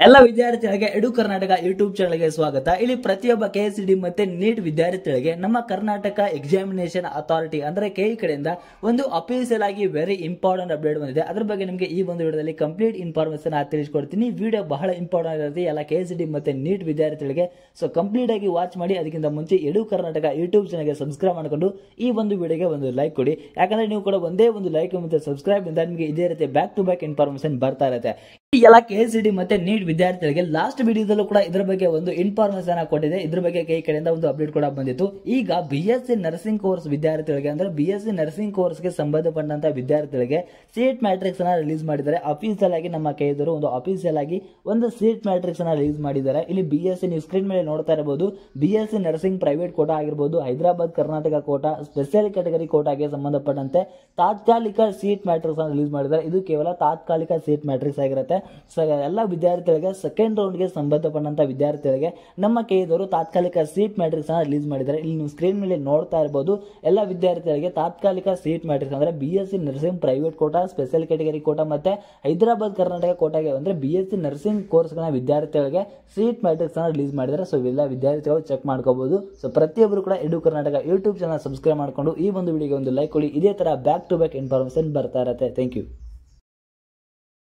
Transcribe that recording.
ಎಲ್ಲ ವಿದ್ಯಾರ್ಥಿಗಳಿಗೆ ಎಡು ಕರ್ನಾಟಕ ಯೂಟ್ಯೂಬ್ ಚಾನಲ್ಗೆ ಸ್ವಾಗತ. ಇಲ್ಲಿ ಪ್ರತಿಯೊಬ್ಬ ಕೆಎಸ್ಸಿಡಿ ಮತ್ತೆ ನೀಟ್ ವಿದ್ಯಾರ್ಥಿಗಳಿಗೆ ನಮ್ಮ ಕರ್ನಾಟಕ ಎಕ್ಸಾಮಿನೇಷನ್ ಅಥಾರಿಟಿ ಅಂದ್ರೆ ಕೆಇ ಕಡೆಯಿಂದ ಒಂದು ಅಫಿಷಿಯಲ್ ಆಗಿ ವೆರಿ ಇಂಪಾರ್ಟೆಂಟ್ ಅಪ್ಡೇಟ್ ಬಂದಿದೆ. ಅದ್ರ ಬಗ್ಗೆ ನಿಮಗೆ ಈ ಒಂದು ವಿಡಿಯೋದಲ್ಲಿ ಕಂಪ್ಲೀಟ್ ಇನ್ಫಾರ್ಮೇಶನ್ ತಿಳಿಸ್ಕೊಡ್ತೀನಿ. ವಿಡಿಯೋ ಬಹಳ ಇಂಪಾರ್ಟೆಂಟ್ ಆಗಿರುತ್ತೆ ಎಲ್ಲ ಕೆಎಸ್ಸಿಡಿ ಮತ್ತೆ ನೀಟ್ ವಿದ್ಯಾರ್ಥಿಗಳಿಗೆ. ಸೊ ಕಂಪ್ಲೀಟ್ ಆಗಿ ವಾಚ್ ಮಾಡಿ. ಅದಕ್ಕಿಂತ ಮುಂಚೆ ಎಡು ಕರ್ನಾಟಕ ಯೂಟ್ಯೂಬ್ ಚಾನಲ್ಗೆ ಸಬ್ಸ್ಕ್ರೈಬ್ ಮಾಡಿಕೊಂಡು ಈ ಒಂದು ವಿಡಿಯೋಗೆ ಒಂದು ಲೈಕ್ ಕೊಡಿ. ಯಾಕಂದ್ರೆ ನೀವು ಕೂಡ ಒಂದೇ ಒಂದು ಲೈಕ್ ಮತ್ತೆ ಸಬ್ಸ್ಕ್ರೈಬ್ ಇಂದ ನಿಮಗೆ ಇದೇ ರೀತಿ ಬ್ಯಾಕ್ ಟು ಬ್ಯಾಕ್ ಇನ್ಫಾರ್ಮೇಶನ್ ಬರ್ತಾ ಇರುತ್ತೆ. ಎಲ್ಲ ಕೆಎಸ್ಸಿಡಿ ಮತ್ತೆ ನೀಟ್ ವಿದ್ಯಾರ್ಥಿಗಳಿಗೆ ಲಾಸ್ಟ್ ವಿಡಿಯೋದಲ್ಲೂ ಕೂಡ ಇದ್ರ ಬಗ್ಗೆ ಒಂದು ಇನ್ಫಾರ್ಮೇಶನ್ ಕೊಟ್ಟಿದೆ. ಇದ್ರ ಬಗ್ಗೆ ಕೈ ಕಡೆಯಿಂದ ಒಂದು ಅಪ್ಡೇಟ್ ಕೂಡ ಬಂದಿತ್ತು. ಈಗ ಬಿಎಸ್ಸಿ ನರ್ಸಿಂಗ್ ಕೋರ್ಸ್ ವಿದ್ಯಾರ್ಥಿಗಳಿಗೆ ಅಂದ್ರೆ ಬಿಎಸ್ಸಿ ನರ್ಸಿಂಗ್ ಕೋರ್ಸ್ಗೆ ಸಂಬಂಧಪಟ್ಟಂತ ವಿದ್ಯಾರ್ಥಿಗಳಿಗೆ ಸೀಟ್ ಮ್ಯಾಟ್ರಿಕ್ಸ್ ಅನ್ನ ರಿಲೀಸ್ ಮಾಡಿದ್ದಾರೆ. ಅಫಿಷಿಯಲ್ ಆಗಿ ನಮ್ಮ ಕೈದರು ಒಂದು ಅಫಿಷಿಯಲ್ ಆಗಿ ಒಂದು ಸೀಟ್ ಮ್ಯಾಟ್ರಿಕ್ಸ್ ಅನ್ನ ರಿಲೀಸ್ ಮಾಡಿದ್ದಾರೆ. ಇಲ್ಲಿ ಬಿಎಸ್ಸಿ ನೀವು ಸ್ಕ್ರೀನ್ ಮೇಲೆ ನೋಡ್ತಾ ಇರಬಹುದು. ಬಿಎಸ್ಸಿ ನರ್ಸಿಂಗ್ ಪ್ರೈವೇಟ್ ಕೋಟಾ ಆಗಿರಬಹುದು, ಹೈದರಾಬಾದ್ ಕರ್ನಾಟಕ ಕೋಟಾ, ಸ್ಪೆಷಲ್ ಕ್ಯಾಟಗರಿ ಕೋಟಾಗೆ ಸಂಬಂಧಪಟ್ಟಂತೆ ತಾತ್ಕಾಲಿಕ ಸೀಟ್ ಮ್ಯಾಟ್ರಿಕ್ಸ್ ಅನ್ನು ರಿಲೀಸ್ ಮಾಡಿದ್ದಾರೆ. ಇದು ಕೇವಲ ತಾತ್ಕಾಲಿಕ ಸೀಟ್ ಮ್ಯಾಟ್ರಿಕ್ಸ್ ಆಗಿರುತ್ತೆ. ಎಲ್ಲ ವಿದ್ಯಾರ್ಥಿಗಳಿಗೆ ಸೆಕೆಂಡ್ ರೌಂಡ್ಗೆ ಸಂಬಂಧಪಟ್ಟಂತ ವಿದ್ಯಾರ್ಥಿಗಳಿಗೆ ನಮ್ಮ ಕೆಇದವರು ತಾತ್ಕಾಲಿಕ ಸೀಟ್ ಮ್ಯಾಟ್ರಿಕ್ಸ್ ಅನ್ನು ರಿಲೀಸ್ ಮಾಡಿದ್ದಾರೆ. ಇಲ್ಲಿ ನೀವು ಸ್ಕ್ರೀನ್ ಮೇಲೆ ನೋಡ್ತಾ ಇರಬಹುದು. ಎಲ್ಲ ವಿದ್ಯಾರ್ಥಿಗಳಿಗೆ ತಾತ್ಕಾಲಿಕ ಸೀಟ್ ಮ್ಯಾಟ್ರಿಕ್ಸ್ ಅಂದ್ರೆ BSc nursing private quota, special category quota ಮತ್ತೆ ಹೈದರಾಬಾದ್ ಕರ್ನಾಟಕ ಕೋಟಾಗೆ ಅಂದ್ರೆ ಬಿಎಸ್ಸಿ ನರ್ಸಿಂಗ್ ಕೋರ್ಸ್ ವಿದ್ಯಾರ್ಥಿಗಳಿಗೆ ಸೀಟ್ ಮ್ಯಾಟ್ರಿಕ್ಸ್ ಅನ್ನು ರಿಲೀಸ್ ಮಾಡಿದ್ದಾರೆ. ಸೊ ಎಲ್ಲ ವಿದ್ಯಾರ್ಥಿಗಳು ಚೆಕ್ ಮಾಡ್ಕೋಬಹುದು. ಸೊ ಪ್ರತಿಯೊಬ್ಬರು ಕೂಡ edu Karnataka YouTube channel subscribe ಮಾಡಿಕೊಂಡು ಈ ಒಂದು ವಿಡಿಯೋಗೆ ಒಂದು ಲೈಕ್ ಕೊಡಿ. ಇದೇ ತರ ಬ್ಯಾಕ್ ಟು ಬ್ಯಾಕ್ ಇನ್ಫಾರ್ಮೇಶನ್ ಬರ್ತಾ ಇರುತ್ತೆ. Thank you.